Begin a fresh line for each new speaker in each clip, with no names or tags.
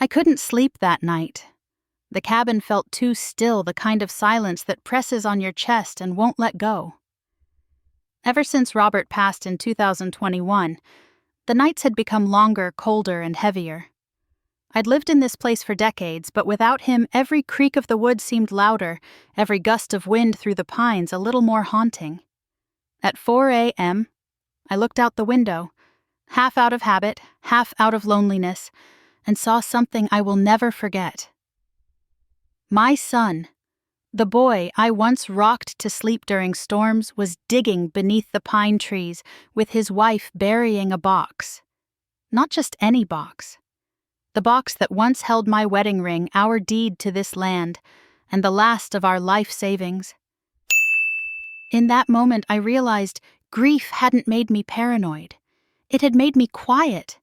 I couldn't sleep that night. The cabin felt too still, the kind of silence that presses on your chest and won't let go. Ever since Robert passed in 2021, the nights had become longer, colder, and heavier. I'd lived in this place for decades, but without him, every creak of the wood seemed louder, every gust of wind through the pines a little more haunting. At 4 a.m., I looked out the window, half out of habit, half out of loneliness, and saw something I will never forget. My son, the boy I once rocked to sleep during storms, was digging beneath the pine trees with his wife burying a box. Not just any box. The box that once held my wedding ring, our deed to this land, and the last of our life savings. In that moment, I realized grief hadn't made me paranoid. It had made me quiet.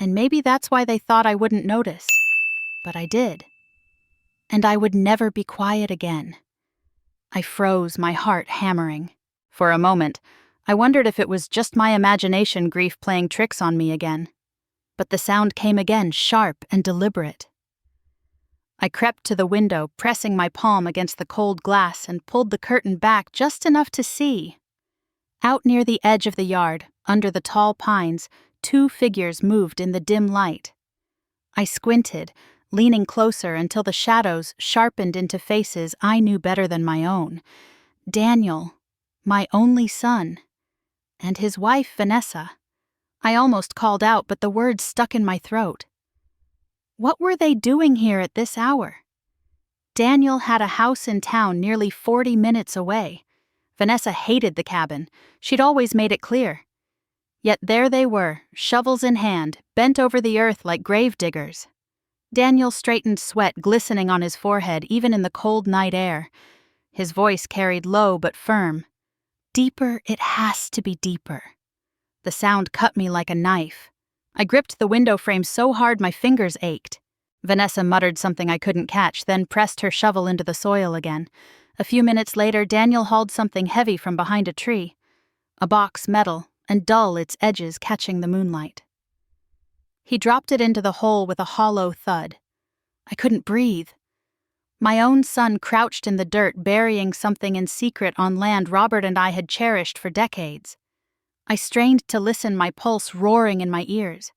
And maybe that's why they thought I wouldn't notice. But I did. And I would never be quiet again. I froze, my heart hammering. For a moment, I wondered if it was just my imagination grief playing tricks on me again. But the sound came again, sharp and deliberate. I crept to the window, pressing my palm against the cold glass, and pulled the curtain back just enough to see. Out near the edge of the yard, under the tall pines, 2 figures moved in the dim light. I squinted, leaning closer until the shadows sharpened into faces I knew better than my own. Daniel, my only son, and his wife, Vanessa. I almost called out, but the words stuck in my throat. What were they doing here at this hour? Daniel had a house in town nearly 40 minutes away. Vanessa hated the cabin. She'd always made it clear. Yet there they were, shovels in hand, bent over the earth like grave diggers. Daniel straightened, sweat glistening on his forehead even in the cold night air. His voice carried low but firm. Deeper, it has to be deeper. The sound cut me like a knife. I gripped the window frame so hard my fingers ached. Vanessa muttered something I couldn't catch, then pressed her shovel into the soil again. A few minutes later, Daniel hauled something heavy from behind a tree. A box, metal, and dull, its edges catching the moonlight. He dropped it into the hole with a hollow thud. I couldn't breathe. My own son crouched in the dirt, burying something in secret on land Robert and I had cherished for decades. I strained to listen, my pulse roaring in my ears.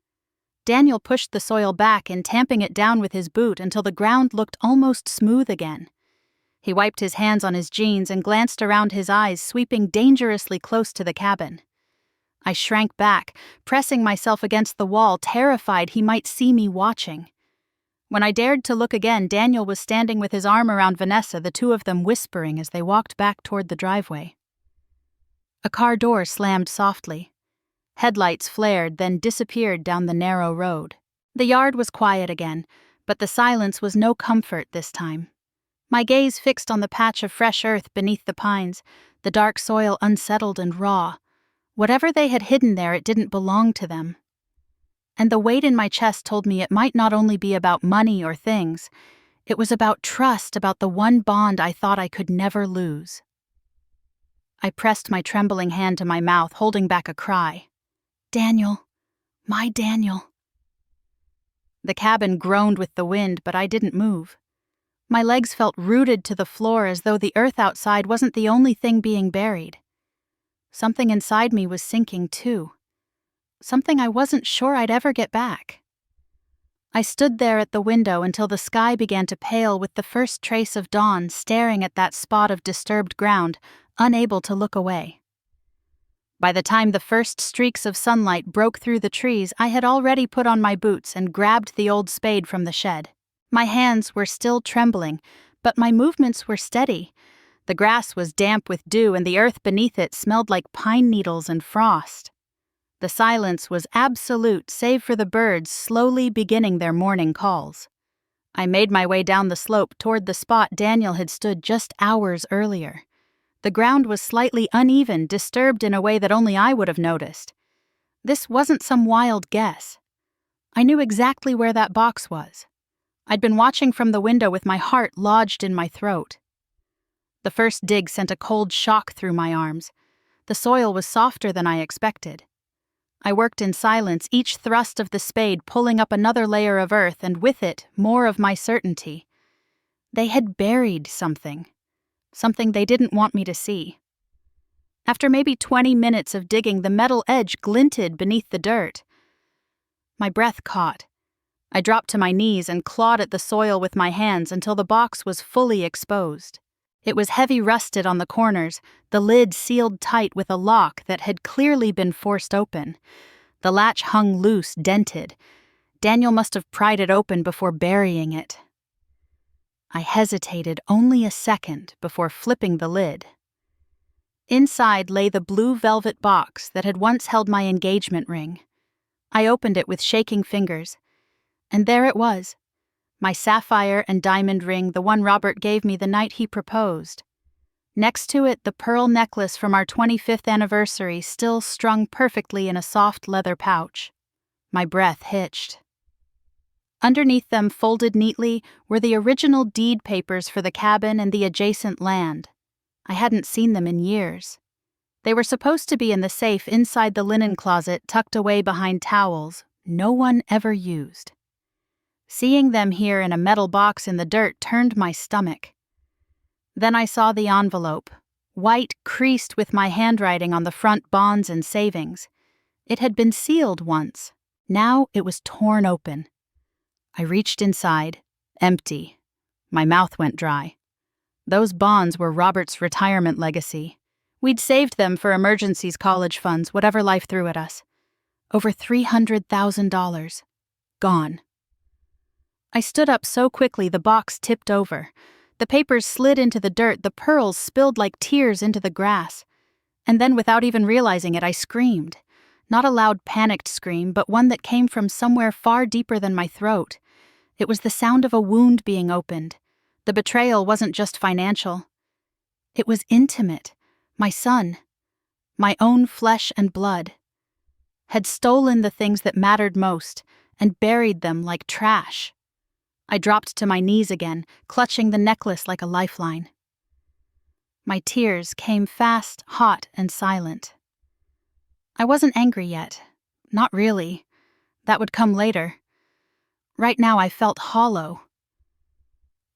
Daniel pushed the soil back and tamping it down with his boot until the ground looked almost smooth again. He wiped his hands on his jeans and glanced around, his eyes sweeping dangerously close to the cabin. I shrank back, pressing myself against the wall, terrified he might see me watching. When I dared to look again, Daniel was standing with his arm around Vanessa, the two of them whispering as they walked back toward the driveway. A car door slammed softly. Headlights flared, then disappeared down the narrow road. The yard was quiet again, but the silence was no comfort this time. My gaze fixed on the patch of fresh earth beneath the pines, the dark soil unsettled and raw. Whatever they had hidden there, it didn't belong to them. And the weight in my chest told me it might not only be about money or things, it was about trust, about the one bond I thought I could never lose. I pressed my trembling hand to my mouth, holding back a cry. Daniel, my Daniel. The cabin groaned with the wind, but I didn't move. My legs felt rooted to the floor as though the earth outside wasn't the only thing being buried. Something inside me was sinking too. Something I wasn't sure I'd ever get back. I stood there at the window until the sky began to pale with the first trace of dawn, staring at that spot of disturbed ground, unable to look away. By the time the first streaks of sunlight broke through the trees, I had already put on my boots and grabbed the old spade from the shed. My hands were still trembling, but my movements were steady. The grass was damp with dew, and the earth beneath it smelled like pine needles and frost. The silence was absolute, save for the birds slowly beginning their morning calls. I made my way down the slope toward the spot Daniel had stood just hours earlier. The ground was slightly uneven, disturbed in a way that only I would have noticed. This wasn't some wild guess. I knew exactly where that box was. I'd been watching from the window with my heart lodged in my throat. The first dig sent a cold shock through my arms. The soil was softer than I expected. I worked in silence, each thrust of the spade pulling up another layer of earth, and with it, more of my certainty. They had buried something they didn't want me to see. After maybe 20 minutes of digging, the metal edge glinted beneath the dirt. My breath caught. I dropped to my knees and clawed at the soil with my hands until the box was fully exposed. It was heavy rusted on the corners, the lid sealed tight with a lock that had clearly been forced open. The latch hung loose, dented. Daniel must have pried it open before burying it. I hesitated only a second before flipping the lid. Inside lay the blue velvet box that had once held my engagement ring. I opened it with shaking fingers, and there it was, my sapphire and diamond ring, the one Robert gave me the night he proposed. Next to it, the pearl necklace from our 25th anniversary, still strung perfectly in a soft leather pouch. My breath hitched. Underneath them, folded neatly, were the original deed papers for the cabin and the adjacent land. I hadn't seen them in years. They were supposed to be in the safe inside the linen closet, tucked away behind towels no one ever used. Seeing them here in a metal box in the dirt turned my stomach. Then I saw the envelope, white, creased with my handwriting on the front, bonds and savings. It had been sealed once. Now it was torn open. I reached inside, empty. My mouth went dry. Those bonds were Robert's retirement legacy. We'd saved them for emergencies, college funds, whatever life threw at us. Over $300,000. Gone. I stood up so quickly the box tipped over. The papers slid into the dirt, the pearls spilled like tears into the grass. And then, without even realizing it, I screamed. Not a loud, panicked scream, but one that came from somewhere far deeper than my throat. It was the sound of a wound being opened. The betrayal wasn't just financial. It was intimate. My son, my own flesh and blood, had stolen the things that mattered most and buried them like trash. I dropped to my knees again, clutching the necklace like a lifeline. My tears came fast, hot, and silent. I wasn't angry yet. Not really. That would come later. Right now I felt hollow.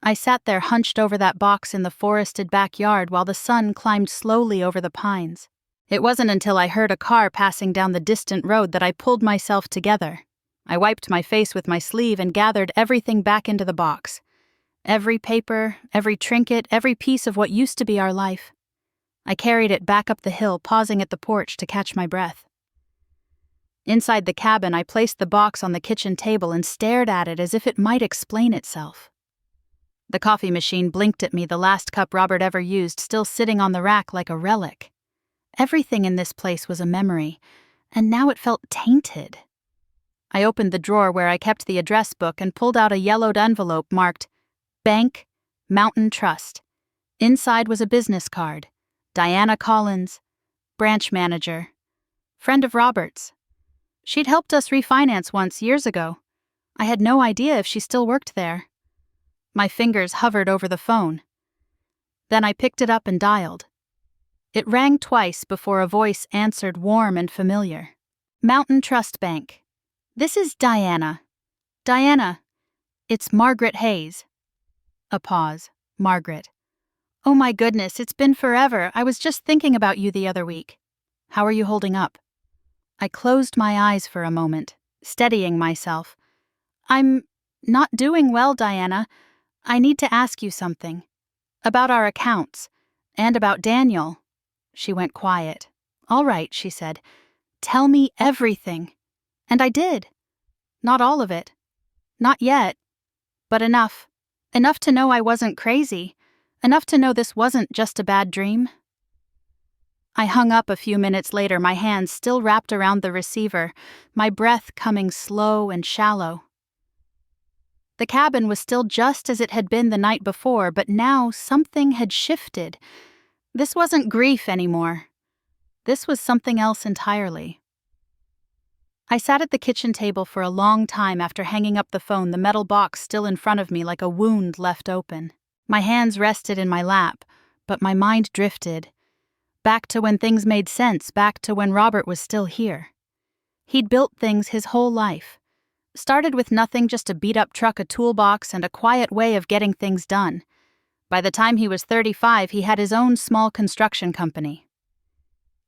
I sat there hunched over that box in the forested backyard while the sun climbed slowly over the pines. It wasn't until I heard a car passing down the distant road that I pulled myself together. I wiped my face with my sleeve and gathered everything back into the box. Every paper, every trinket, every piece of what used to be our life. I carried it back up the hill, pausing at the porch to catch my breath. Inside the cabin, I placed the box on the kitchen table and stared at it as if it might explain itself. The coffee machine blinked at me, the last cup Robert ever used, still sitting on the rack like a relic. Everything in this place was a memory, and now it felt tainted. I opened the drawer where I kept the address book and pulled out a yellowed envelope marked Bank, Mountain Trust. Inside was a business card. Diana Collins, branch manager. Friend of Robert's. She'd helped us refinance once years ago. I had no idea if she still worked there. My fingers hovered over the phone. Then I picked it up and dialed. It rang twice before a voice answered, warm and familiar. Mountain Trust Bank. This is Diana. Diana, it's Margaret Hayes. A pause. Margaret. Oh my goodness, it's been forever. I was just thinking about you the other week. How are you holding up? I closed my eyes for a moment, steadying myself. I'm not doing well, Diana. I need to ask you something. About our accounts. And about Daniel. She went quiet. All right, she said. Tell me everything. And I did. Not all of it. Not yet. But enough. Enough to know I wasn't crazy. Enough to know this wasn't just a bad dream. I hung up a few minutes later, my hands still wrapped around the receiver, my breath coming slow and shallow. The cabin was still just as it had been the night before, but now something had shifted. This wasn't grief anymore. This was something else entirely. I sat at the kitchen table for a long time after hanging up the phone, the metal box still in front of me like a wound left open. My hands rested in my lap, but my mind drifted. Back to when things made sense, back to when Robert was still here. He'd built things his whole life. Started with nothing, just a beat-up truck, a toolbox, and a quiet way of getting things done. By the time he was 35, he had his own small construction company.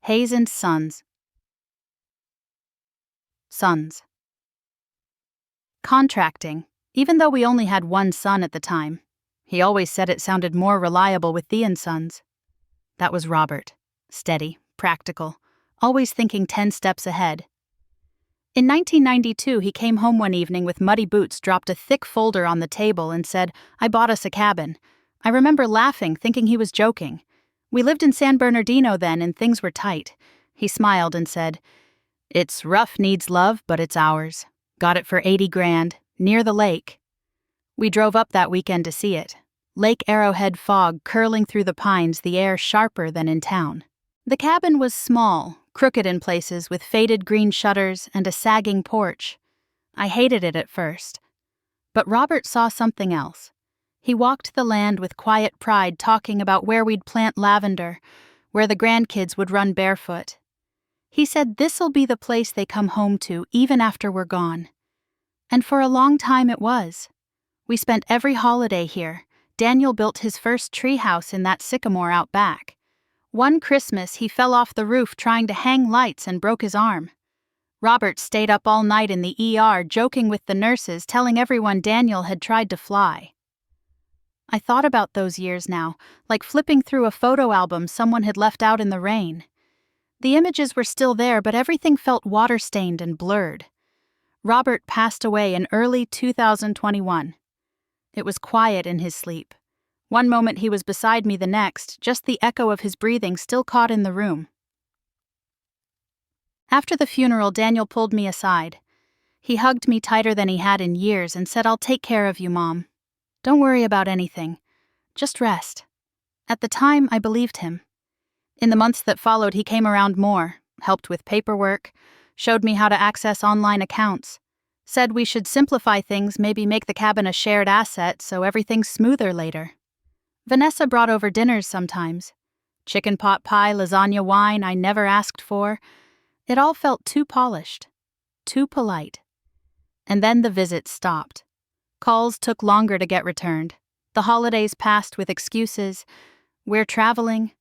Hayes and Sons. Sons. Contracting, even though we only had one son at the time. He always said it sounded more reliable with the and Sons. That was Robert. Steady, practical, always thinking 10 steps ahead. In 1992, he came home one evening with muddy boots, dropped a thick folder on the table, and said, "I bought us a cabin." I remember laughing, thinking he was joking. We lived in San Bernardino then, and things were tight. He smiled and said, "It's rough, needs love, but it's ours. Got it for $80,000, near the lake." We drove up that weekend to see it. Lake Arrowhead fog curling through the pines, the air sharper than in town. The cabin was small, crooked in places, with faded green shutters and a sagging porch. I hated it at first. But Robert saw something else. He walked the land with quiet pride, talking about where we'd plant lavender, where the grandkids would run barefoot. He said this'll be the place they come home to even after we're gone. And for a long time it was. We spent every holiday here. Daniel built his first treehouse in that sycamore out back. One Christmas, he fell off the roof trying to hang lights and broke his arm. Robert stayed up all night in the ER, joking with the nurses, telling everyone Daniel had tried to fly. I thought about those years now, like flipping through a photo album someone had left out in the rain. The images were still there, but everything felt water-stained and blurred. Robert passed away in early 2021. It was quiet in his sleep. One moment he was beside me, the next, just the echo of his breathing still caught in the room. After the funeral, Daniel pulled me aside. He hugged me tighter than he had in years and said, "I'll take care of you, Mom. Don't worry about anything. Just rest." At the time, I believed him. In the months that followed, he came around more, helped with paperwork, showed me how to access online accounts, said we should simplify things, maybe make the cabin a shared asset so everything's smoother later. Vanessa brought over dinners sometimes. Chicken pot pie, lasagna, wine I never asked for. It all felt too polished, too polite. And then the visits stopped. Calls took longer to get returned. The holidays passed with excuses. We're traveling.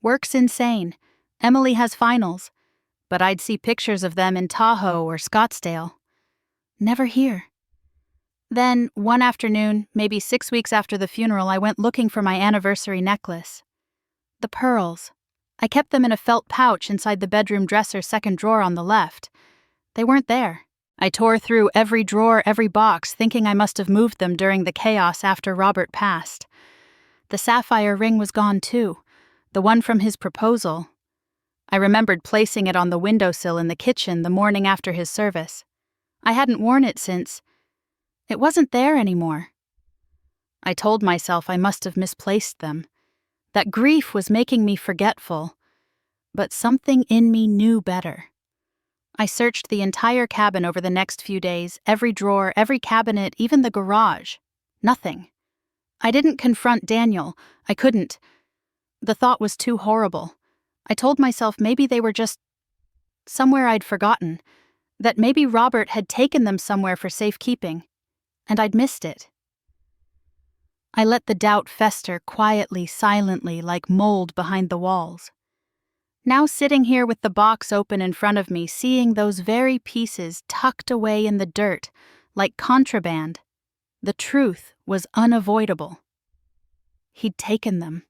Work's insane. Emily has finals. But I'd see pictures of them in Tahoe or Scottsdale. Never here. Then, one afternoon, maybe 6 weeks after the funeral, I went looking for my anniversary necklace. The pearls. I kept them in a felt pouch inside the bedroom dresser, second drawer on the left. They weren't there. I tore through every drawer, every box, thinking I must have moved them during the chaos after Robert passed. The sapphire ring was gone too, the one from his proposal. I remembered placing it on the windowsill in the kitchen the morning after his service. I hadn't worn it since. It wasn't there anymore. I told myself I must have misplaced them, that grief was making me forgetful, but something in me knew better. I searched the entire cabin over the next few days, every drawer, every cabinet, even the garage. Nothing. I didn't confront Daniel. I couldn't. The thought was too horrible. I told myself maybe they were just somewhere I'd forgotten, that maybe Robert had taken them somewhere for safekeeping, and I'd missed it. I let the doubt fester quietly, silently, like mold behind the walls. Now sitting here with the box open in front of me, seeing those very pieces tucked away in the dirt, like contraband, the truth was unavoidable. He'd taken them.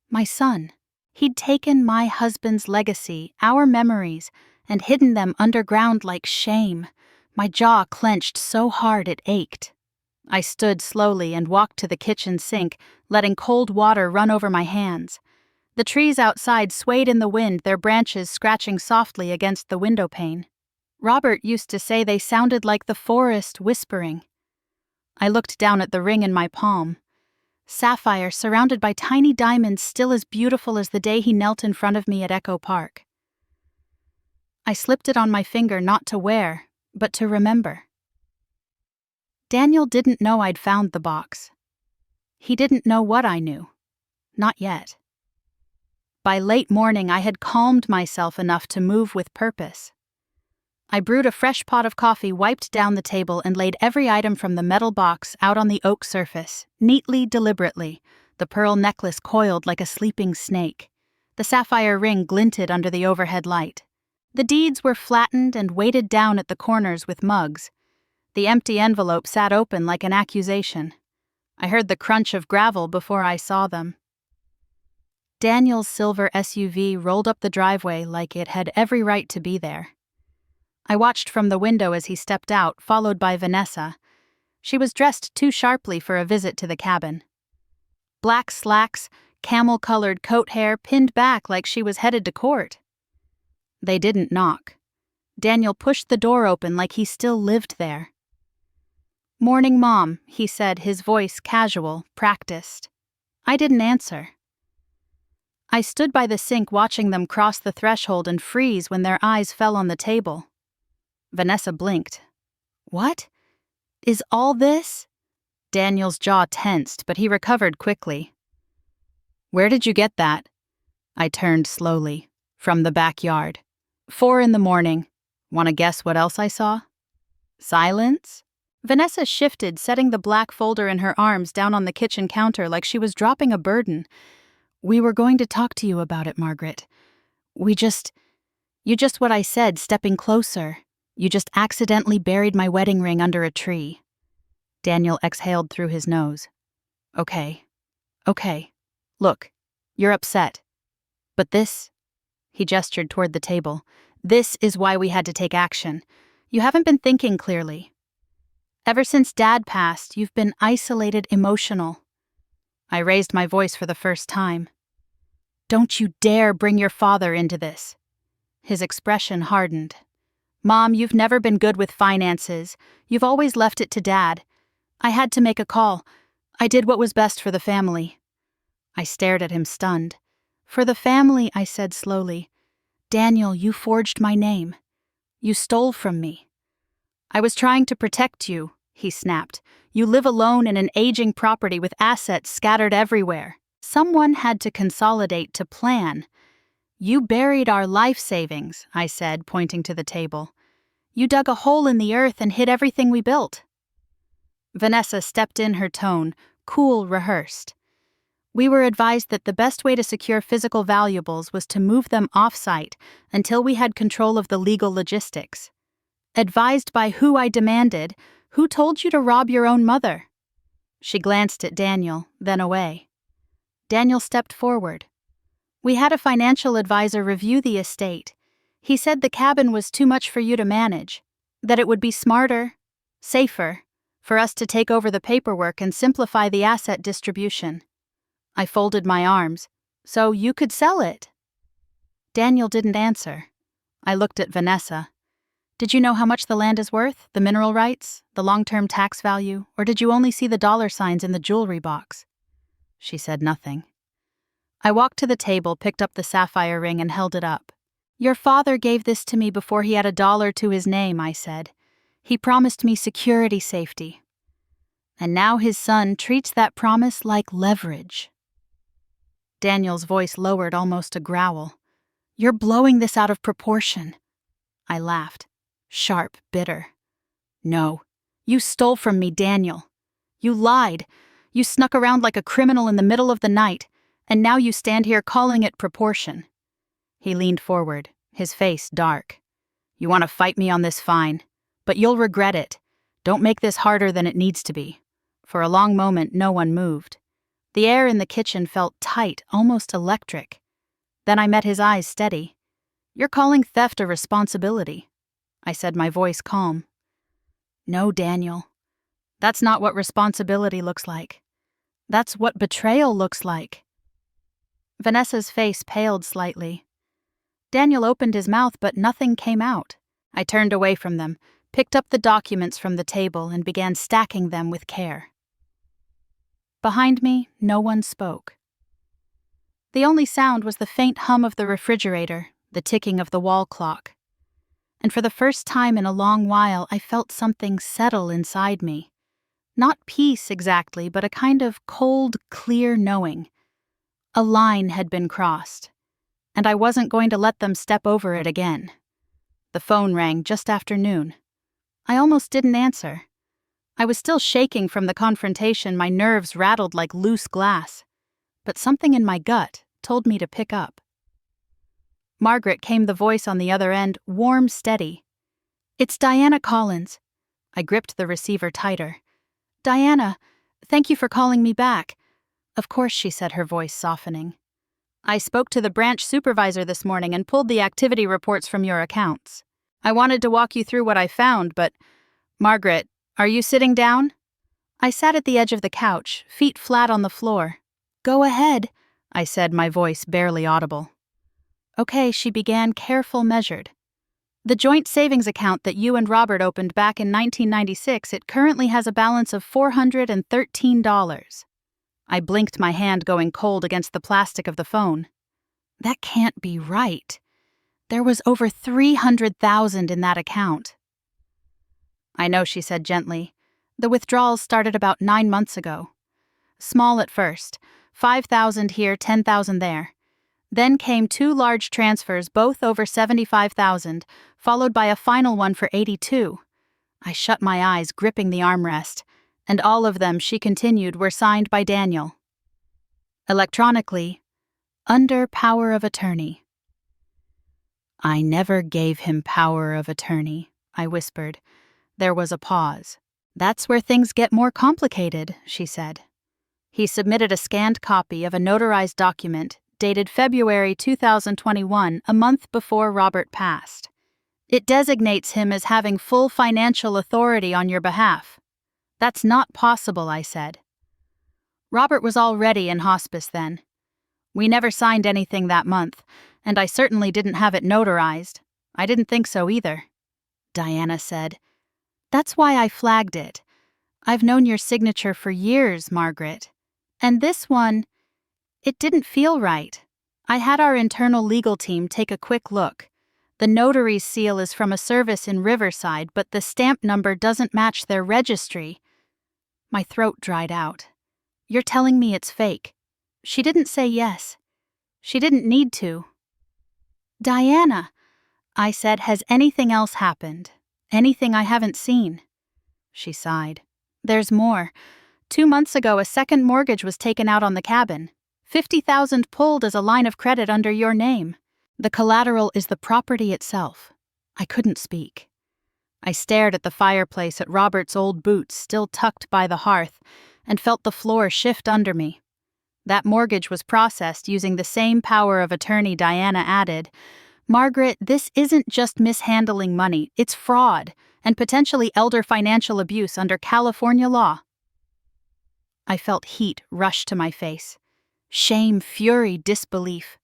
My son. He'd taken my husband's legacy, our memories, and hidden them underground like shame. My jaw clenched so hard it ached. I stood slowly and walked to the kitchen sink, letting cold water run over my hands. The trees outside swayed in the wind, their branches scratching softly against the window pane. Robert used to say they sounded like the forest whispering. I looked down at the ring in my palm. Sapphire surrounded by tiny diamonds, still as beautiful as the day he knelt in front of me at Echo Park. I slipped it on my finger not to wear, but to remember. Daniel didn't know I'd found the box. He didn't know what I knew. Not yet. By late morning, I had calmed myself enough to move with purpose. I brewed a fresh pot of coffee, wiped down the table, and laid every item from the metal box out on the oak surface, neatly, deliberately, the pearl necklace coiled like a sleeping snake. The sapphire ring glinted under the overhead light. The deeds were flattened and weighted down at the corners with mugs. The empty envelope sat open like an accusation. I heard the crunch of gravel before I saw them. Daniel's silver SUV rolled up the driveway like it had every right to be there. I watched from the window as he stepped out, followed by Vanessa. She was dressed too sharply for a visit to the cabin. Black slacks, camel-colored coat hair pinned back like she was headed to court. They didn't knock. Daniel pushed the door open like he still lived there. "Morning, Mom," he said, his voice casual, practiced. I didn't answer. I stood by the sink watching them cross the threshold and freeze when their eyes fell on the table. Vanessa blinked. "What? Is all this?" Daniel's jaw tensed, but he recovered quickly. "Where did you get that?" I turned slowly. "From the backyard. 4 a.m. Want to guess what else I saw?" Silence? Vanessa shifted, setting the black folder in her arms down on the kitchen counter like she was dropping a burden. "We were going to talk to you about it, Margaret. You just what I said, stepping closer. You just accidentally buried my wedding ring under a tree." Daniel exhaled through his nose. Okay. Look, you're upset. But this," he gestured toward the table, "this is why we had to take action. You haven't been thinking clearly. Ever since Dad passed, you've been isolated, emotional." I raised my voice for the first time. "Don't you dare bring your father into this." His expression hardened. "Mom, you've never been good with finances. You've always left it to Dad. I had to make a call. I did what was best for the family." I stared at him, stunned. "For the family," I said slowly. "Daniel, you forged my name. You stole from me." "I was trying to protect you," he snapped. "You live alone in an aging property with assets scattered everywhere. Someone had to consolidate, to plan. You buried our life savings," I said, pointing to the table. "You dug a hole in the earth and hid everything we built." Vanessa stepped in, her tone, cool, rehearsed. "We were advised that the best way to secure physical valuables was to move them off-site until we had control of the legal logistics. Advised by who, I demanded. Who told you to rob your own mother?" She glanced at Daniel, then away. Daniel stepped forward. "We had a financial advisor review the estate. He said the cabin was too much for you to manage, that it would be smarter, safer, for us to take over the paperwork and simplify the asset distribution." I folded my arms. "So you could sell it?" Daniel didn't answer. I looked at Vanessa. "Did you know how much the land is worth, the mineral rights, the long-term tax value, or did you only see the dollar signs in the jewelry box?" She said nothing. I walked to the table, picked up the sapphire ring, and held it up. "Your father gave this to me before he had a dollar to his name," I said. "He promised me security, safety. And now his son treats that promise like leverage." Daniel's voice lowered almost a growl. "You're blowing this out of proportion." I laughed, sharp, bitter. "No, you stole from me, Daniel. You lied. You snuck around like a criminal in the middle of the night, and now you stand here calling it proportion." He leaned forward, his face dark. "You want to fight me on this, fine. But you'll regret it. Don't make this harder than it needs to be." For a long moment, no one moved. The air in the kitchen felt tight, almost electric. Then I met his eyes steady. "You're calling theft a responsibility," I said, my voice calm. "No, Daniel. That's not what responsibility looks like. That's what betrayal looks like." Vanessa's face paled slightly. Daniel opened his mouth, but nothing came out. I turned away from them, picked up the documents from the table, and began stacking them with care. Behind me, no one spoke. The only sound was the faint hum of the refrigerator, the ticking of the wall clock. And for the first time in a long while, I felt something settle inside me. Not peace exactly, but a kind of cold, clear knowing. A line had been crossed, and I wasn't going to let them step over it again. The phone rang just after noon. I almost didn't answer. I was still shaking from the confrontation, my nerves rattled like loose glass. But something in my gut told me to pick up. Margaret came the voice on the other end, warm, steady. "It's Diana Collins." I gripped the receiver tighter. "Diana, thank you for calling me back." "Of course," she said, her voice softening. "I spoke to the branch supervisor this morning and pulled the activity reports from your accounts. I wanted to walk you through what I found, but... Margaret, are you sitting down?" I sat at the edge of the couch, feet flat on the floor. "Go ahead," I said, my voice barely audible. "Okay," she began, careful, measured. "The joint savings account that you and Robert opened back in 1996, it currently has a balance of $413. I blinked, my hand going cold against the plastic of the phone. That can't be right. There was over $300,000 in that account. "I know," she said gently. "The withdrawals started about 9 months ago. Small at first, 5,000 here, 10,000 there. Then came 2 large transfers, both over 75,000, followed by a final one for 82. I shut my eyes, gripping the armrest, and all of them," she continued, "were signed by Daniel. Electronically, under power of attorney." "I never gave him power of attorney," I whispered. There was a pause. "That's where things get more complicated," she said. He submitted a scanned copy of a notarized document dated February 2021, a month before Robert passed. "It designates him as having full financial authority on your behalf." "That's not possible," I said. "Robert was already in hospice then. We never signed anything that month, and I certainly didn't have it notarized. I didn't think so either." Diana said, "That's why I flagged it. I've known your signature for years, Margaret. And this one, it didn't feel right. I had our internal legal team take a quick look. The notary's seal is from a service in Riverside, but the stamp number doesn't match their registry." My throat dried out. "You're telling me it's fake?" She didn't say yes. She didn't need to. "Diana," I said, "has anything else happened? Anything I haven't seen?" She sighed. "There's more. 2 months ago, a second mortgage was taken out on the cabin. 50,000 pulled as a line of credit under your name. The collateral is the property itself." I couldn't speak. I stared at the fireplace, at Robert's old boots still tucked by the hearth, and felt the floor shift under me. That mortgage was processed using the same power of attorney Diana added. "Margaret, this isn't just mishandling money, it's fraud, and potentially elder financial abuse under California law." I felt heat rush to my face. Shame, fury, disbelief.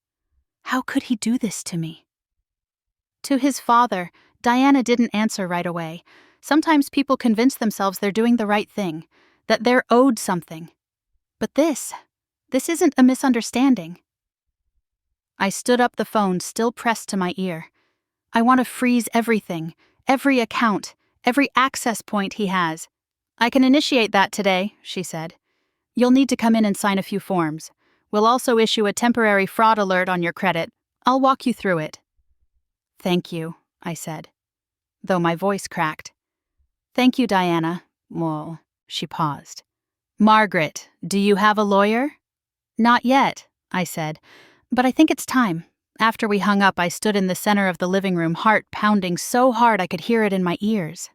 How could he do this to me? To his father, Diana didn't answer right away. Sometimes people convince themselves they're doing the right thing, that they're owed something. But this isn't a misunderstanding. I stood up, the phone still pressed to my ear. "I want to freeze everything, every account, every access point he has." "I can initiate that today," she said. "You'll need to come in and sign a few forms. We'll also issue a temporary fraud alert on your credit. I'll walk you through it." "Thank you," I said, though my voice cracked. "Thank you, Diana." Well, she paused. "Margaret, do you have a lawyer?" "Not yet," I said, "but I think it's time." After we hung up, I stood in the center of the living room, heart pounding so hard I could hear it in my ears.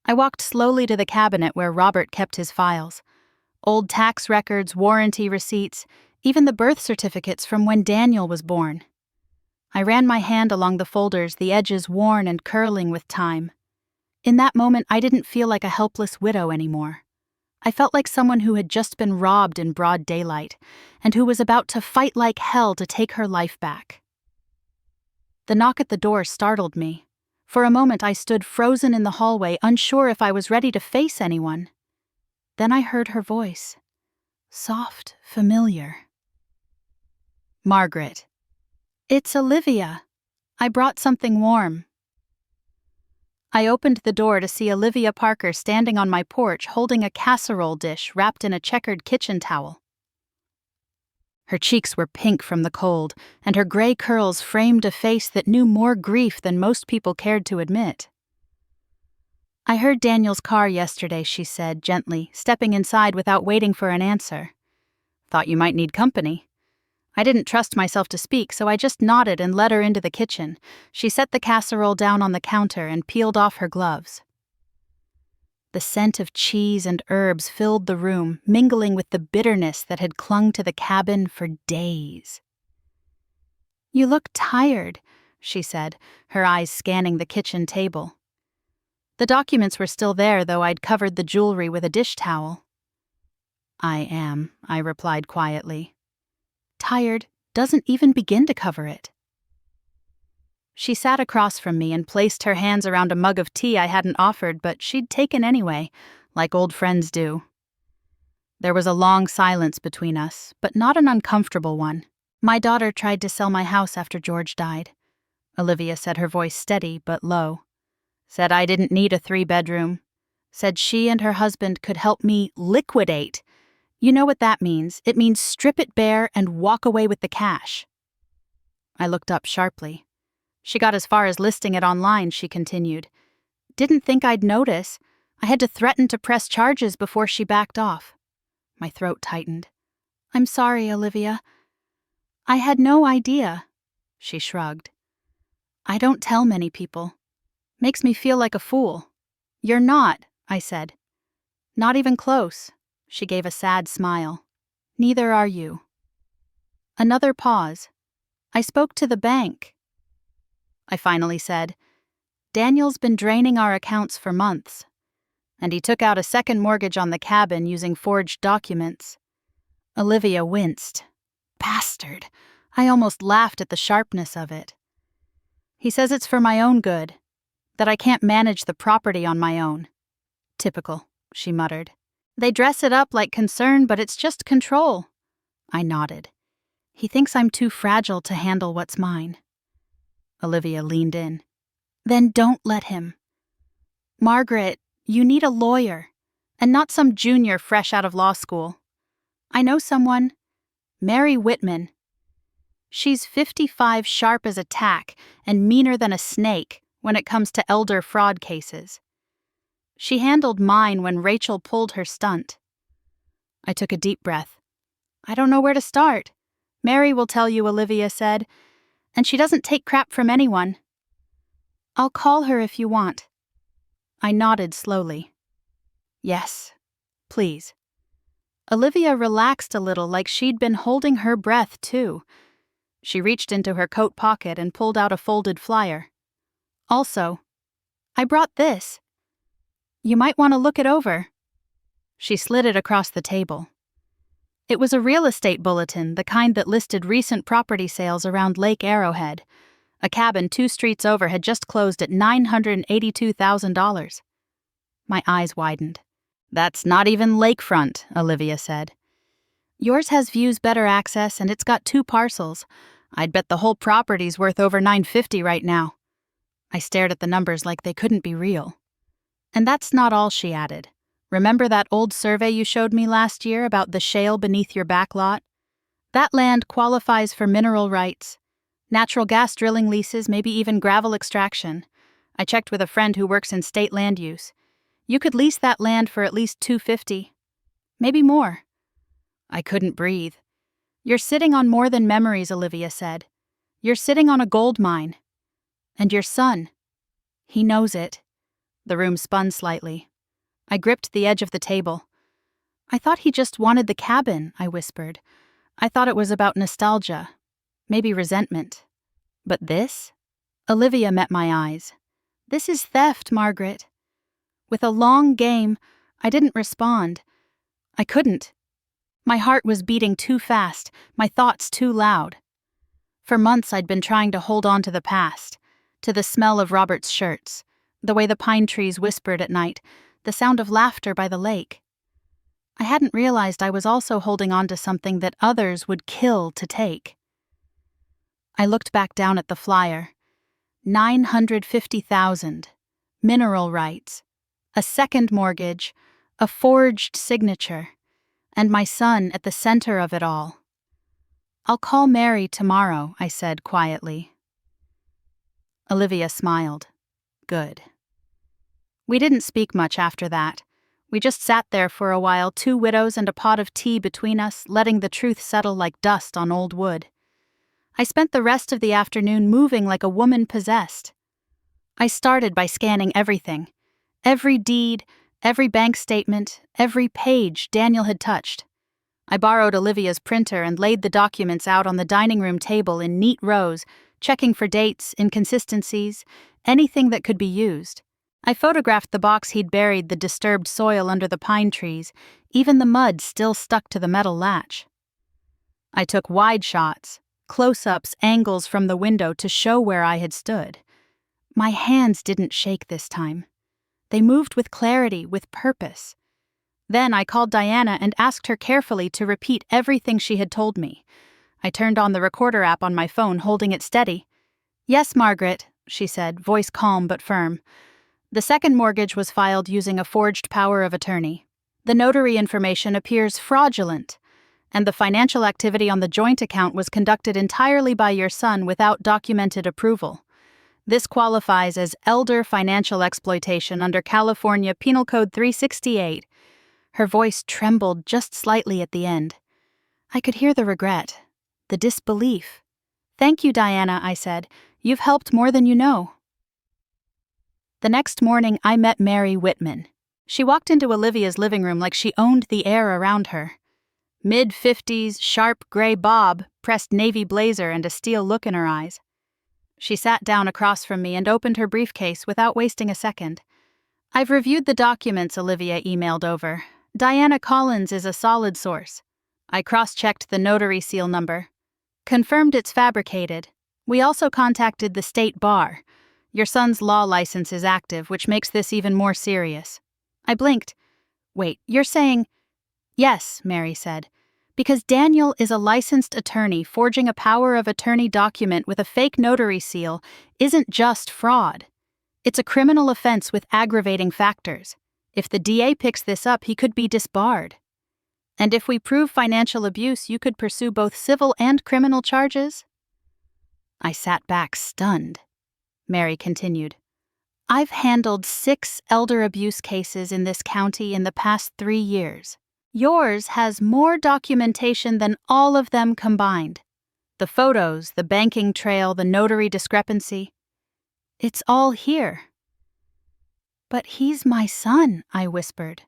I walked slowly to the cabinet where Robert kept his files. Old tax records, warranty receipts, even the birth certificates from when Daniel was born. I ran my hand along the folders, the edges worn and curling with time. In that moment, I didn't feel like a helpless widow anymore. I felt like someone who had just been robbed in broad daylight, and who was about to fight like hell to take her life back. The knock at the door startled me. For a moment, I stood frozen in the hallway, unsure if I was ready to face anyone. Then I heard her voice. Soft, familiar. "Margaret." "It's Olivia. I brought something warm." I opened the door to see Olivia Parker standing on my porch holding a casserole dish wrapped in a checkered kitchen towel. Her cheeks were pink from the cold, and her gray curls framed a face that knew more grief than most people cared to admit. "I heard Daniel's car yesterday," she said gently, stepping inside without waiting for an answer. "Thought you might need company." I didn't trust myself to speak, so I just nodded and led her into the kitchen. She set the casserole down on the counter and peeled off her gloves. The scent of cheese and herbs filled the room, mingling with the bitterness that had clung to the cabin for days. "You look tired," she said, her eyes scanning the kitchen table. The documents were still there, though I'd covered the jewelry with a dish towel. "I am," I replied quietly. "Tired doesn't even begin to cover it." She sat across from me and placed her hands around a mug of tea I hadn't offered, but she'd taken anyway, like old friends do. There was a long silence between us, but not an uncomfortable one. "My daughter tried to sell my house after George died," Olivia said, her voice steady but low. "Said I didn't need a 3-bedroom. Said she and her husband could help me liquidate. You know what that means. It means strip it bare and walk away with the cash." I looked up sharply. "She got as far as listing it online," she continued. "Didn't think I'd notice. I had to threaten to press charges before she backed off." My throat tightened. "I'm sorry, Olivia." "I had no idea," she shrugged. "I don't tell many people. Makes me feel like a fool." "You're not," I said. "Not even close." She gave a sad smile. "Neither are you." Another pause. "I spoke to the bank," I finally said. "Daniel's been draining our accounts for months. And he took out a second mortgage on the cabin using forged documents." Olivia winced. Bastard! I almost laughed at the sharpness of it. "He says it's for my own good, that I can't manage the property on my own." "Typical," she muttered. "They dress it up like concern, but it's just control." I nodded. "He thinks I'm too fragile to handle what's mine." Olivia leaned in. "Then don't let him. Margaret, you need a lawyer, and not some junior fresh out of law school. I know someone, Mary Whitman. She's 55, sharp as a tack, and meaner than a snake when it comes to elder fraud cases. She handled mine when Rachel pulled her stunt." I took a deep breath. "I don't know where to start. Mary will tell you," Olivia said. "And she doesn't take crap from anyone." "I'll call her if you want." I nodded slowly. "Yes, please." Olivia relaxed a little, like she'd been holding her breath, too. She reached into her coat pocket and pulled out a folded flyer. "Also, I brought this. You might want to look it over." She slid it across the table. It was a real estate bulletin, the kind that listed recent property sales around Lake Arrowhead. A cabin 2 streets over had just closed at $982,000. My eyes widened. "That's not even lakefront," Olivia said. "Yours has views, better access, and it's got 2 parcels. I'd bet the whole property's worth over $950 right now." I stared at the numbers like they couldn't be real. "And that's not all," she added. "Remember that old survey you showed me last year about the shale beneath your back lot? That land qualifies for mineral rights, natural gas drilling leases, maybe even gravel extraction. I checked with a friend who works in state land use. You could lease that land for at least $250, maybe more." I couldn't breathe. "You're sitting on more than memories," Olivia said. "You're sitting on a gold mine. And your son, he knows it." The room spun slightly. I gripped the edge of the table. "I thought he just wanted the cabin," I whispered. "I thought it was about nostalgia, maybe resentment. But this?" Olivia met my eyes. "This is theft, Margaret." With a long game, I didn't respond. I couldn't. My heart was beating too fast, my thoughts too loud. For months I'd been trying to hold on to the past, to the smell of Robert's shirts, the way the pine trees whispered at night, the sound of laughter by the lake. I hadn't realized I was also holding on to something that others would kill to take. I looked back down at the flyer. 950,000. Mineral rights. A second mortgage. A forged signature. And my son at the center of it all. I'll call Mary tomorrow, I said quietly. Olivia smiled. Good. We didn't speak much after that. We just sat there for a while, two widows and a pot of tea between us, letting the truth settle like dust on old wood. I spent the rest of the afternoon moving like a woman possessed. I started by scanning everything. Every deed, every bank statement, every page Daniel had touched. I borrowed Olivia's printer and laid the documents out on the dining room table in neat rows, checking for dates, inconsistencies, anything that could be used. I photographed the box he'd buried, the disturbed soil under the pine trees, even the mud still stuck to the metal latch. I took wide shots, close-ups, angles from the window to show where I had stood. My hands didn't shake this time. They moved with clarity, with purpose. Then I called Diana and asked her carefully to repeat everything she had told me. I turned on the recorder app on my phone, holding it steady. "Yes, Margaret," she said, voice calm but firm. "The second mortgage was filed using a forged power of attorney. The notary information appears fraudulent, and the financial activity on the joint account was conducted entirely by your son without documented approval. This qualifies as elder financial exploitation under California Penal Code 368. Her voice trembled just slightly at the end. I could hear the regret, the disbelief. "Thank you, Diana," I said. "You've helped more than you know." The next morning, I met Mary Whitman. She walked into Olivia's living room like she owned the air around her. Mid-50s, sharp gray bob, pressed navy blazer and a steel look in her eyes. She sat down across from me and opened her briefcase without wasting a second. "I've reviewed the documents Olivia emailed over. Diana Collins is a solid source. I cross-checked the notary seal number. Confirmed it's fabricated. We also contacted the state bar. Your son's law license is active, which makes this even more serious." I blinked. "Wait, you're saying—" "Yes," Mary said. "Because Daniel is a licensed attorney, forging a power of attorney document with a fake notary seal isn't just fraud. It's a criminal offense with aggravating factors. If the DA picks this up, he could be disbarred. And if we prove financial abuse, you could pursue both civil and criminal charges?" I sat back stunned. Mary continued. "I've handled 6 elder abuse cases in this county in the past 3 years. Yours has more documentation than all of them combined. The photos, the banking trail, the notary discrepancy. It's all here." "But he's my son," I whispered.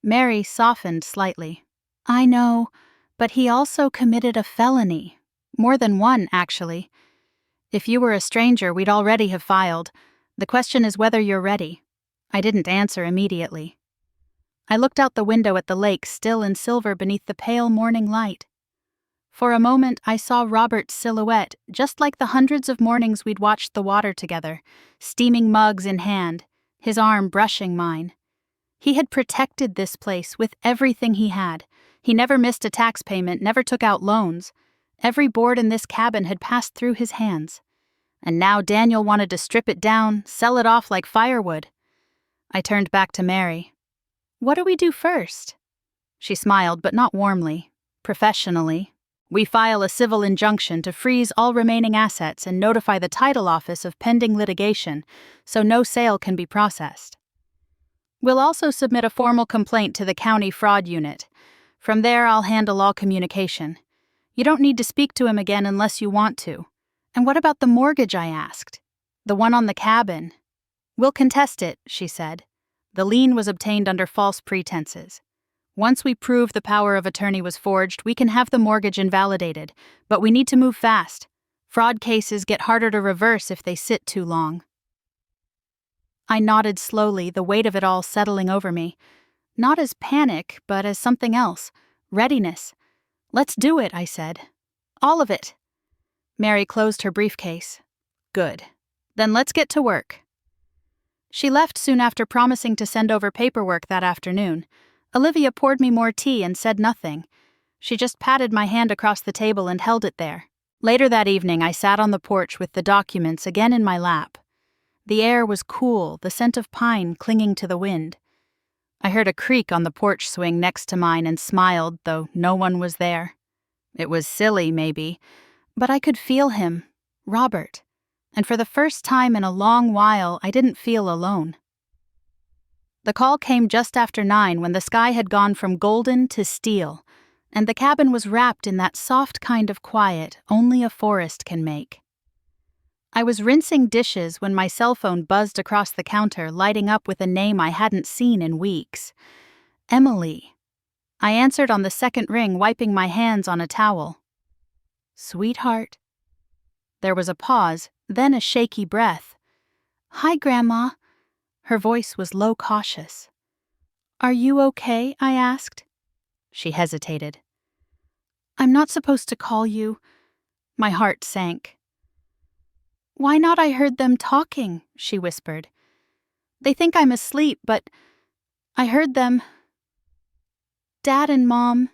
Mary softened slightly. "I know, but he also committed a felony. More than one, actually. If you were a stranger, we'd already have filed. The question is whether you're ready." I didn't answer immediately. I looked out the window at the lake, still in silver beneath the pale morning light. For a moment, I saw Robert's silhouette, just like the hundreds of mornings we'd watched the water together, steaming mugs in hand, his arm brushing mine. He had protected this place with everything he had. He never missed a tax payment, never took out loans. Every board in this cabin had passed through his hands. And now Daniel wanted to strip it down, sell it off like firewood. I turned back to Mary. "What do we do first?" She smiled, but not warmly. "Professionally. We file a civil injunction to freeze all remaining assets and notify the title office of pending litigation, so no sale can be processed. We'll also submit a formal complaint to the county fraud unit. From there, I'll handle all communication. You don't need to speak to him again unless you want to." "And what about the mortgage?" I asked. "The one on the cabin." "We'll contest it," she said. "The lien was obtained under false pretenses. Once we prove the power of attorney was forged, we can have the mortgage invalidated, but we need to move fast. Fraud cases get harder to reverse if they sit too long." I nodded slowly, the weight of it all settling over me. Not as panic, but as something else. Readiness. "Let's do it," I said. "All of it." Mary closed her briefcase. "Good. Then let's get to work." She left soon after, promising to send over paperwork that afternoon. Olivia poured me more tea and said nothing. She just patted my hand across the table and held it there. Later that evening, I sat on the porch with the documents again in my lap. The air was cool, the scent of pine clinging to the wind. I heard a creak on the porch swing next to mine and smiled, though no one was there. It was silly, maybe, but I could feel him, Robert, and for the first time in a long while, I didn't feel alone. The call came just after 9 when the sky had gone from golden to steel, and the cabin was wrapped in that soft kind of quiet only a forest can make. I was rinsing dishes when my cell phone buzzed across the counter, lighting up with a name I hadn't seen in weeks. Emily. I answered on the second ring, wiping my hands on a towel. Sweetheart. There was a pause, then a shaky breath. Hi, Grandma. Her voice was low, cautious. Are you okay? I asked. She hesitated. I'm not supposed to call you. My heart sank. Why not? I heard them talking, she whispered. They think I'm asleep, but I heard them. Dad and Mom.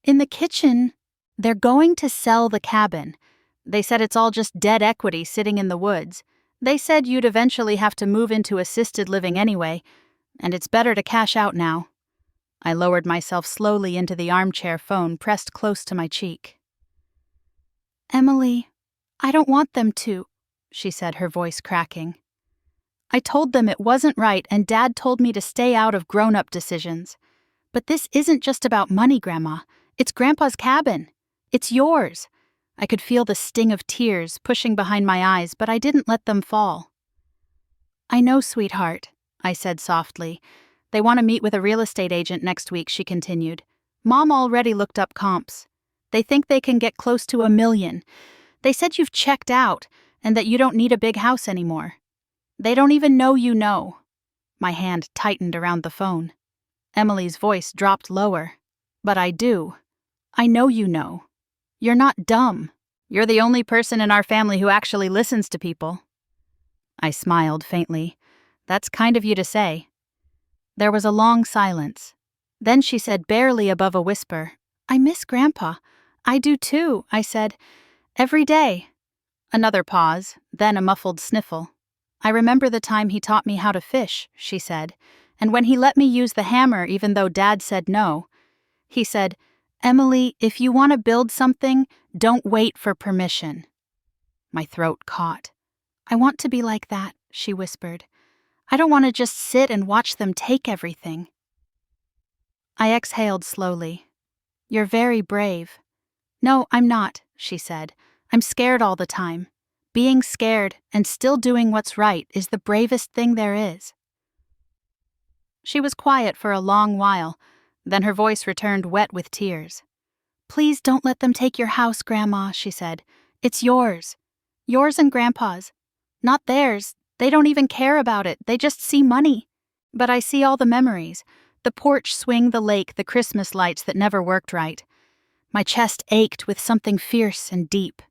In the kitchen. They're going to sell the cabin. They said it's all just dead equity sitting in the woods. They said you'd eventually have to move into assisted living anyway, and it's better to cash out now. I lowered myself slowly into the armchair, phone pressed close to my cheek. Emily, I don't want them to, she said, her voice cracking. I told them it wasn't right, and Dad told me to stay out of grown-up decisions. But this isn't just about money, Grandma. It's Grandpa's cabin. It's yours. I could feel the sting of tears pushing behind my eyes, but I didn't let them fall. I know, sweetheart, I said softly. They want to meet with a real estate agent next week, she continued. Mom already looked up comps. They think they can get close to $1 million. They said you've checked out and that you don't need a big house anymore. They don't even know you know. My hand tightened around the phone. Emily's voice dropped lower. But I do. I know you know. You're not dumb. You're the only person in our family who actually listens to people. I smiled faintly. That's kind of you to say. There was a long silence. Then she said, barely above a whisper, I miss Grandpa. I do too, I said. Every day. Another pause, then a muffled sniffle. I remember the time he taught me how to fish, she said, and when he let me use the hammer even though Dad said no. He said, Emily, if you want to build something, don't wait for permission. My throat caught. I want to be like that, she whispered. I don't want to just sit and watch them take everything. I exhaled slowly. You're very brave. No, I'm not, she said. I'm scared all the time. Being scared and still doing what's right is the bravest thing there is. She was quiet for a long while, then her voice returned wet with tears. Please don't let them take your house, Grandma, she said. It's yours. Yours and Grandpa's. Not theirs. They don't even care about it. They just see money. But I see all the memories. The porch swing, the lake, the Christmas lights that never worked right. My chest ached with something fierce and deep.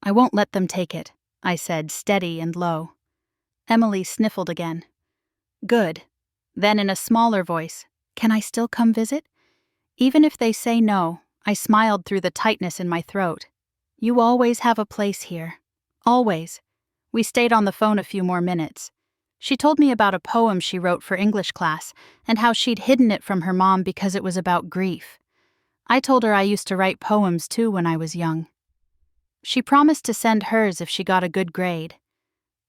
I won't let them take it, I said, steady and low. Emily sniffled again. Good. Then in a smaller voice, can I still come visit? Even if they say no, I smiled through the tightness in my throat. You always have a place here. Always. We stayed on the phone a few more minutes. She told me about a poem she wrote for English class and how she'd hidden it from her mom because it was about grief. I told her I used to write poems too when I was young. She promised to send hers if she got a good grade.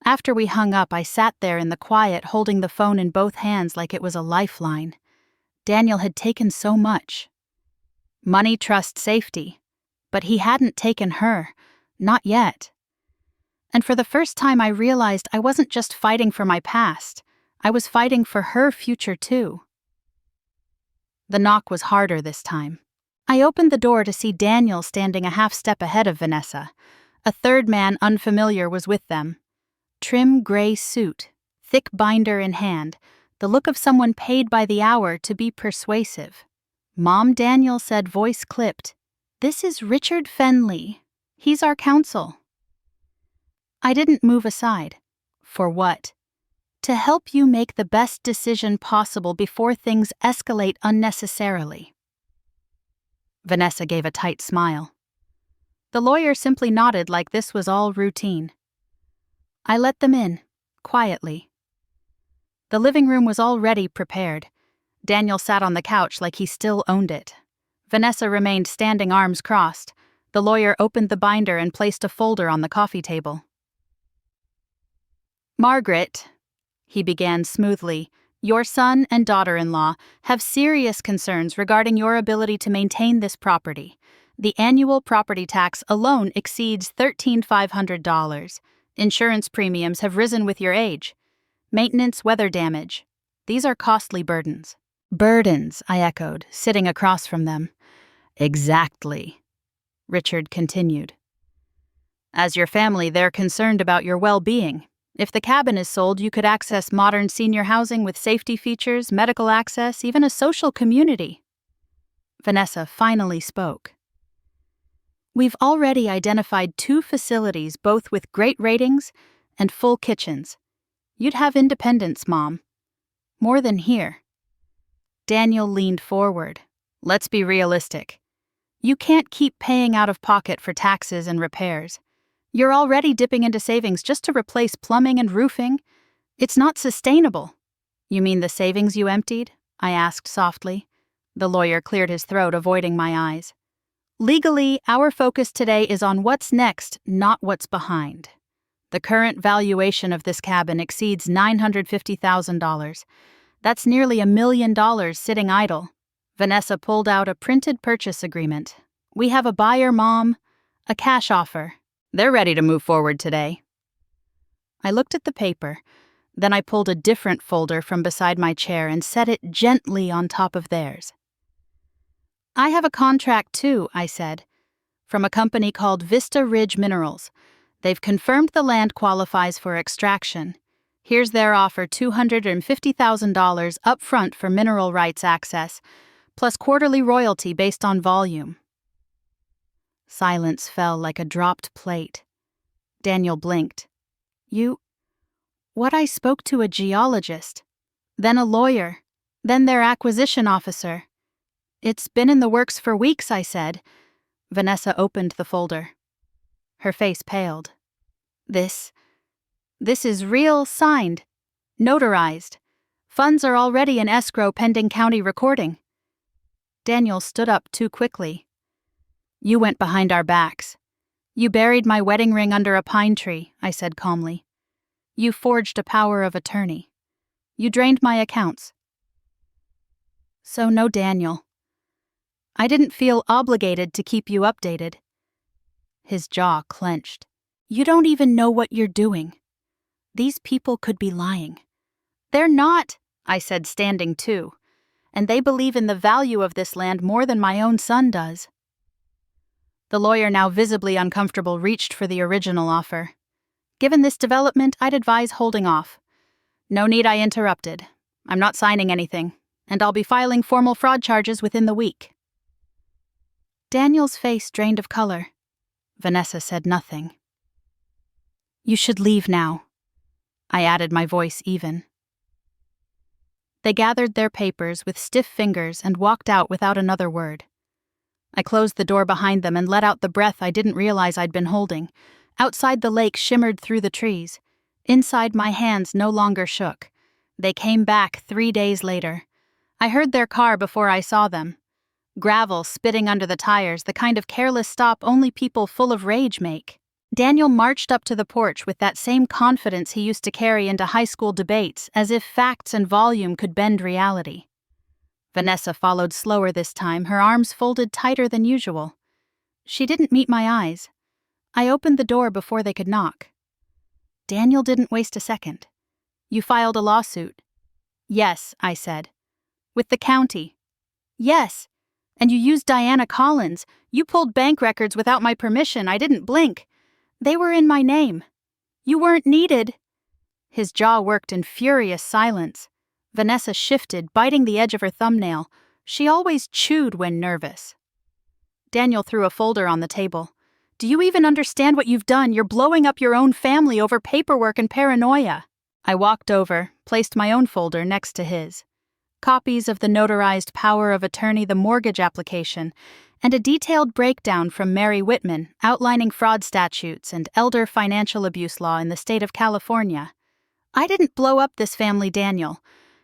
After we hung up, I sat there in the quiet holding the phone in both hands like it was a lifeline. Daniel had taken so much. Money, trust, safety. But he hadn't taken her. Not yet. And for the first time I realized I wasn't just fighting for my past. I was fighting for her future too. The knock was harder this time. I opened the door to see Daniel standing a half step ahead of Vanessa. A third man unfamiliar was with them. Trim gray suit, thick binder in hand, the look of someone paid by the hour to be persuasive. Mom, Daniel said, voice clipped, "This is Richard Fenley. He's our counsel." I didn't move aside. For what? To help you make the best decision possible before things escalate unnecessarily. Vanessa gave a tight smile. The lawyer simply nodded like this was all routine. I let them in, quietly. The living room was already prepared. Daniel sat on the couch like he still owned it. Vanessa remained standing, arms crossed. The lawyer opened the binder and placed a folder on the coffee table. "Margaret," he began smoothly, "your son and daughter-in-law have serious concerns regarding your ability to maintain this property. The annual property tax alone exceeds $13,500. Insurance premiums have risen with your age. Maintenance, weather damage. These are costly burdens." "Burdens," I echoed, sitting across from them. "Exactly," Richard continued. "As your family, they're concerned about your well-being. If the cabin is sold, you could access modern senior housing with safety features, medical access, even a social community." Vanessa finally spoke. "We've already identified 2 facilities, both with great ratings and full kitchens. You'd have independence, Mom. More than here." Daniel leaned forward. "Let's be realistic. You can't keep paying out of pocket for taxes and repairs. You're already dipping into savings just to replace plumbing and roofing. It's not sustainable." "You mean the savings you emptied?" I asked softly. The lawyer cleared his throat, avoiding my eyes. "Legally, our focus today is on what's next, not what's behind. The current valuation of this cabin exceeds $950,000. That's nearly $1 million sitting idle." Vanessa pulled out a printed purchase agreement. "We have a buyer, Mom. A cash offer. They're ready to move forward today." I looked at the paper. Then I pulled a different folder from beside my chair and set it gently on top of theirs. "I have a contract too," I said, "from a company called Vista Ridge Minerals. They've confirmed the land qualifies for extraction. Here's their offer: $250,000 up front for mineral rights access, plus quarterly royalty based on volume." Silence fell like a dropped plate. Daniel blinked. What? I spoke to a geologist, then a lawyer, then their acquisition officer. "It's been in the works for weeks," I said. Vanessa opened the folder. Her face paled. This is real, signed, notarized. Funds are already in escrow pending county recording." Daniel stood up too quickly. "You went behind our backs. You buried my wedding ring under a pine tree," I said calmly. "You forged a power of attorney. You drained my accounts." "So no, Daniel. I didn't feel obligated to keep you updated." His jaw clenched. "You don't even know what you're doing. These people could be lying." "They're not," I said, standing too. "And they believe in the value of this land more than my own son does." The lawyer, now visibly uncomfortable, reached for the original offer. "Given this development, I'd advise holding off." "No need," I interrupted. "I'm not signing anything, and I'll be filing formal fraud charges within the week." Daniel's face drained of color. Vanessa said nothing. "You should leave now." I added, my voice even. They gathered their papers with stiff fingers and walked out without another word. I closed the door behind them and let out the breath I didn't realize I'd been holding. Outside, the lake shimmered through the trees. Inside, my hands no longer shook. They came back 3 days later. I heard their car before I saw them. Gravel spitting under the tires, the kind of careless stop only people full of rage make. Daniel marched up to the porch with that same confidence he used to carry into high school debates, as if facts and volume could bend reality. Vanessa followed slower this time, her arms folded tighter than usual. She didn't meet my eyes. I opened the door before they could knock. Daniel didn't waste a second. "You filed a lawsuit?" "Yes," I said. "With the county?" "Yes. And you used Diana Collins. You pulled bank records without my permission. I didn't blink. They were in my name. You weren't needed." His jaw worked in furious silence. Vanessa shifted, biting the edge of her thumbnail. She always chewed when nervous. Daniel threw a folder on the table. "Do you even understand what you've done? You're blowing up your own family over paperwork and paranoia." I walked over, placed my own folder next to his. Copies of the notarized power of attorney, the mortgage application, and a detailed breakdown from Mary Whitman outlining fraud statutes and elder financial abuse law in the state of California. "I didn't blow up this family, Daniel.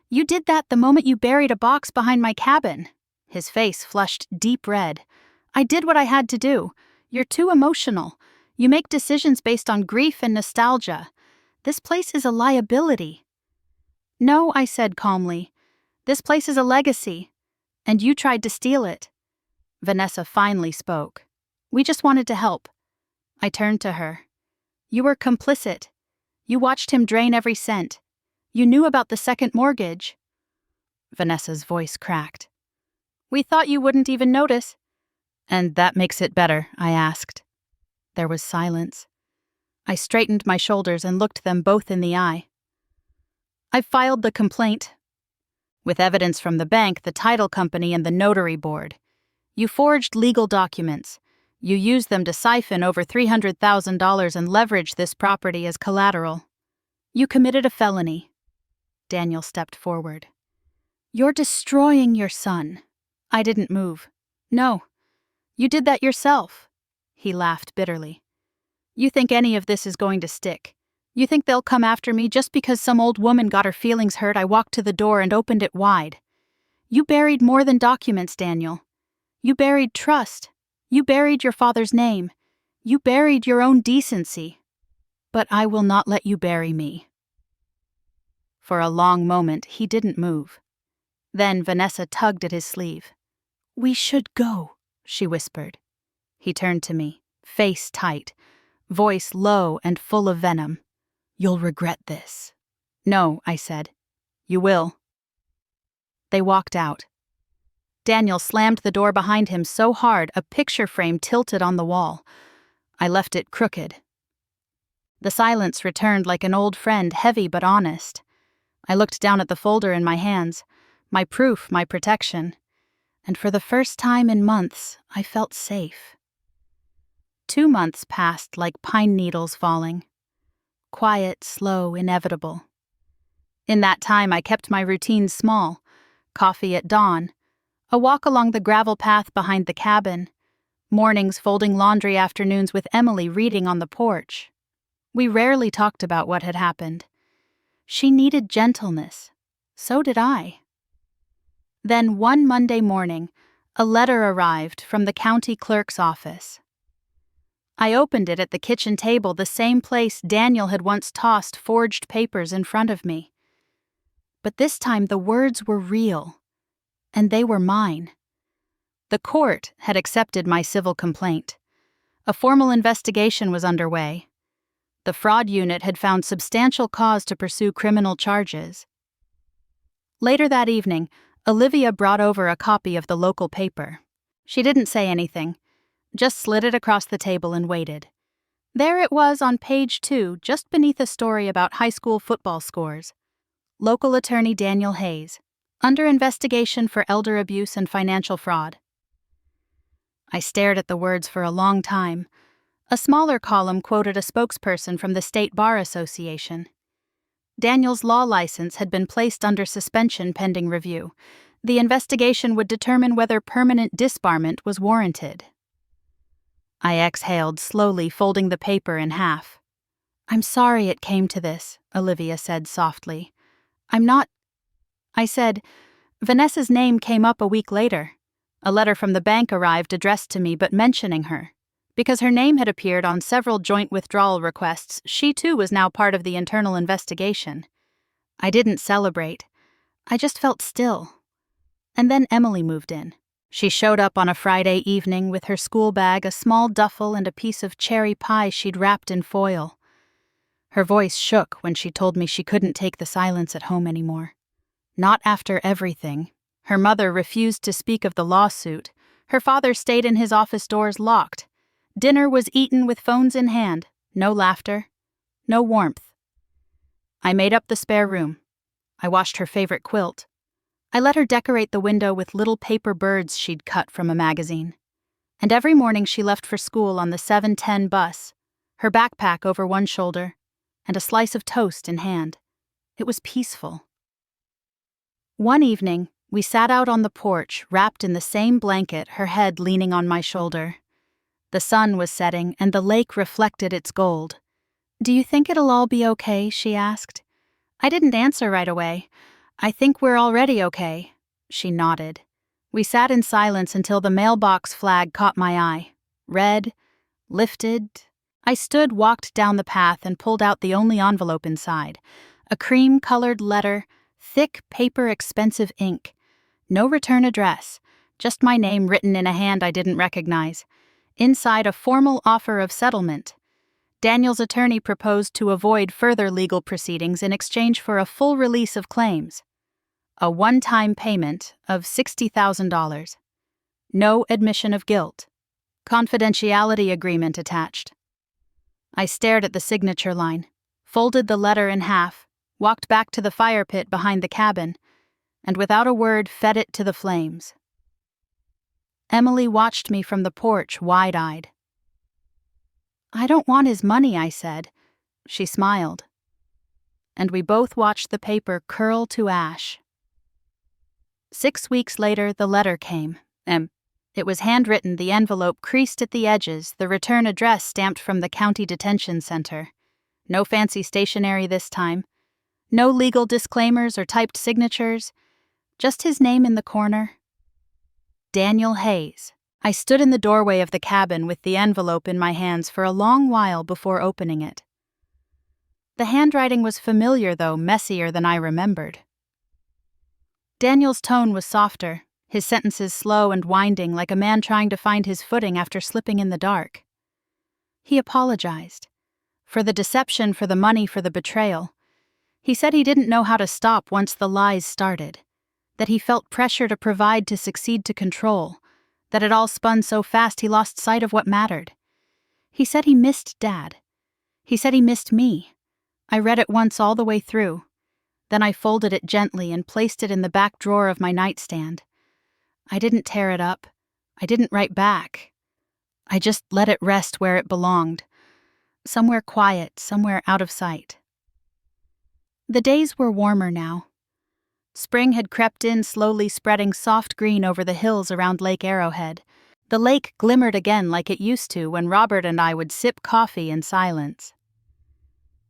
You did that the moment you buried a box behind my cabin." His face flushed deep red. "I did what I had to do. You're too emotional. You make decisions based on grief and nostalgia. This place is a liability." "No," I said calmly. "This place is a legacy. And you tried to steal it." Vanessa finally spoke. "We just wanted to help." I turned to her. "You were complicit. You watched him drain every cent. You knew about the second mortgage." Vanessa's voice cracked. "We thought you wouldn't even notice." "And that makes it better?" I asked. There was silence. I straightened my shoulders and looked them both in the eye. "I've filed the complaint. With evidence from the bank, the title company, and the notary board. You forged legal documents. You used them to siphon over $300,000 and leverage this property as collateral. You committed a felony." Daniel stepped forward. "You're destroying your son." I didn't move. "No, you did that yourself." He laughed bitterly. "You think any of this is going to stick? You think they'll come after me just because some old woman got her feelings hurt? I walked to the door and opened it wide. You buried more than documents, Daniel. You buried trust. You buried your father's name. You buried your own decency. But I will not let you bury me." For a long moment, he didn't move. Then Vanessa tugged at his sleeve. "We should go," she whispered. He turned to me, face tight, voice low and full of venom. "You'll regret this." "No," I said. "You will." They walked out. Daniel slammed the door behind him so hard a picture frame tilted on the wall. I left it crooked. The silence returned like an old friend, heavy but honest. I looked down at the folder in my hands, my proof, my protection, and for the first time in months, I felt safe. 2 months passed like pine needles falling. Quiet, slow, inevitable. In that time, I kept my routines small: coffee at dawn, a walk along the gravel path behind the cabin, mornings folding laundry, afternoons with Emily reading on the porch. We rarely talked about what had happened. She needed gentleness. So did I. Then one Monday morning, a letter arrived from the county clerk's office. I opened it at the kitchen table, the same place Daniel had once tossed forged papers in front of me. But this time the words were real, and they were mine. The court had accepted my civil complaint. A formal investigation was underway. The fraud unit had found substantial cause to pursue criminal charges. Later that evening, Olivia brought over a copy of the local paper. She didn't say anything, just slid it across the table and waited. There it was on page 2, just beneath a story about high school football scores. Local attorney Daniel Hayes, under investigation for elder abuse and financial fraud. I stared at the words for a long time. A smaller column quoted a spokesperson from the State Bar Association. Daniel's law license had been placed under suspension pending review. The investigation would determine whether permanent disbarment was warranted. I exhaled slowly, folding the paper in half. "I'm sorry it came to this," Olivia said softly. "I'm not—" I said, "Vanessa's name came up a week later. A letter from the bank arrived addressed to me but mentioning her. Because her name had appeared on several joint withdrawal requests, she too was now part of the internal investigation. I didn't celebrate. I just felt still. And then Emily moved in. She showed up on a Friday evening with her school bag, a small duffel, and a piece of cherry pie she'd wrapped in foil. Her voice shook when she told me she couldn't take the silence at home anymore. Not after everything. Her mother refused to speak of the lawsuit. Her father stayed in his office doors locked. Dinner was eaten with phones in hand. No laughter. No warmth. I made up the spare room. I washed her favorite quilt. I let her decorate the window with little paper birds she'd cut from a magazine. And every morning she left for school on the 7:10 bus, her backpack over one shoulder, and a slice of toast in hand. It was peaceful. One evening, we sat out on the porch, wrapped in the same blanket, her head leaning on my shoulder. The sun was setting, and the lake reflected its gold. "Do you think it'll all be okay?" she asked. I didn't answer right away. "I think we're already okay." She nodded. We sat in silence until the mailbox flag caught my eye. Red, lifted. I walked down the path and pulled out the only envelope inside. A cream-colored letter, thick paper, expensive ink. No return address, just my name written in a hand I didn't recognize. Inside, a formal offer of settlement. Daniel's attorney proposed to avoid further legal proceedings in exchange for a full release of claims. A one-time payment of $60,000. No admission of guilt. Confidentiality agreement attached. I stared at the signature line, folded the letter in half, walked back to the fire pit behind the cabin, and without a word fed it to the flames. Emily watched me from the porch, wide-eyed. "I don't want his money," I said. She smiled. And we both watched the paper curl to ash. 6 weeks later, the letter came. It was handwritten, the envelope creased at the edges, the return address stamped from the county detention center. No fancy stationery this time. No legal disclaimers or typed signatures. Just his name in the corner. Daniel Hayes. I stood in the doorway of the cabin with the envelope in my hands for a long while before opening it. The handwriting was familiar, though messier than I remembered. Daniel's tone was softer, his sentences slow and winding like a man trying to find his footing after slipping in the dark. He apologized. For the deception, for the money, for the betrayal. He said he didn't know how to stop once the lies started. That he felt pressure to provide, to succeed, to control. That it all spun so fast he lost sight of what mattered. He said he missed Dad. He said he missed me. I read it once all the way through. Then I folded it gently and placed it in the back drawer of my nightstand. I didn't tear it up. I didn't write back. I just let it rest where it belonged. Somewhere quiet, somewhere out of sight. The days were warmer now. Spring had crept in, slowly spreading soft green over the hills around Lake Arrowhead. The lake glimmered again like it used to when Robert and I would sip coffee in silence.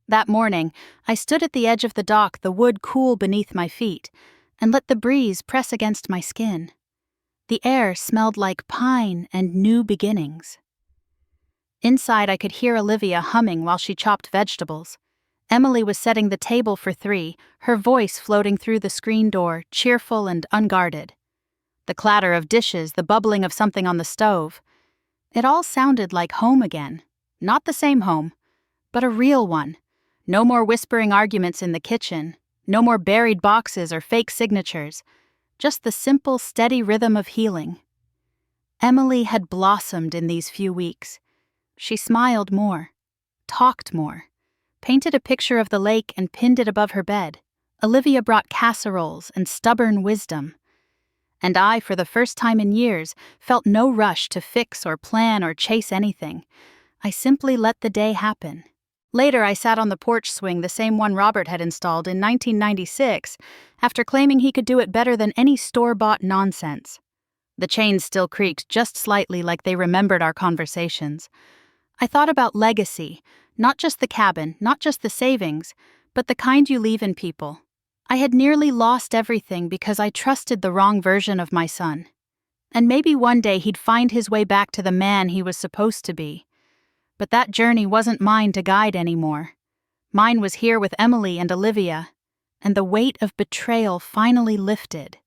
That morning, I stood at the edge of the dock, the wood cool beneath my feet, and let the breeze press against my skin. The air smelled like pine and new beginnings. Inside, I could hear Olivia humming while she chopped vegetables. Emily was setting the table for 3, her voice floating through the screen door, cheerful and unguarded. The clatter of dishes, the bubbling of something on the stove. It all sounded like home again. Not the same home, but a real one. No more whispering arguments in the kitchen. No more buried boxes or fake signatures. Just the simple, steady rhythm of healing. Emily had blossomed in these few weeks. She smiled more, talked more, painted a picture of the lake and pinned it above her bed. Olivia brought casseroles and stubborn wisdom. And I, for the first time in years, felt no rush to fix or plan or chase anything. I simply let the day happen. Later, I sat on the porch swing, the same one Robert had installed in 1996, after claiming he could do it better than any store-bought nonsense. The chains still creaked just slightly like they remembered our conversations. I thought about legacy, not just the cabin, not just the savings, but the kind you leave in people. I had nearly lost everything because I trusted the wrong version of my son. And maybe one day he'd find his way back to the man he was supposed to be. But that journey wasn't mine to guide anymore. Mine was here with Emily and Olivia, and the weight of betrayal finally lifted.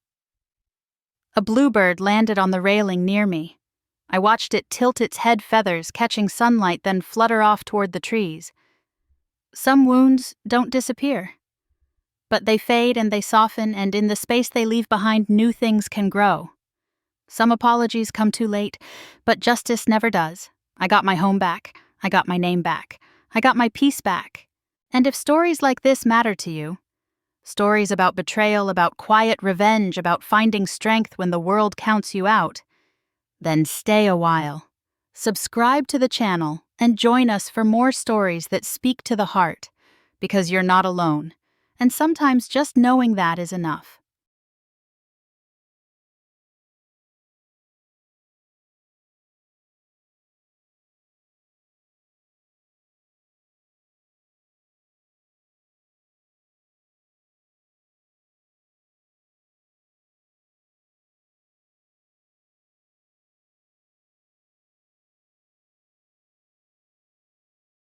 A bluebird landed on the railing near me. I watched it tilt its head feathers, catching sunlight, then flutter off toward the trees. Some wounds don't disappear. But they fade and they soften, and in the space they leave behind, new things can grow. Some apologies come too late, but justice never does. I got my home back. I got my name back. I got my peace back. And if stories like this matter to you, stories about betrayal, about quiet revenge, about finding strength when the world counts you out, then stay a while. Subscribe to the channel and join us for more stories that speak to the heart, because you're not alone. And sometimes just knowing that is enough.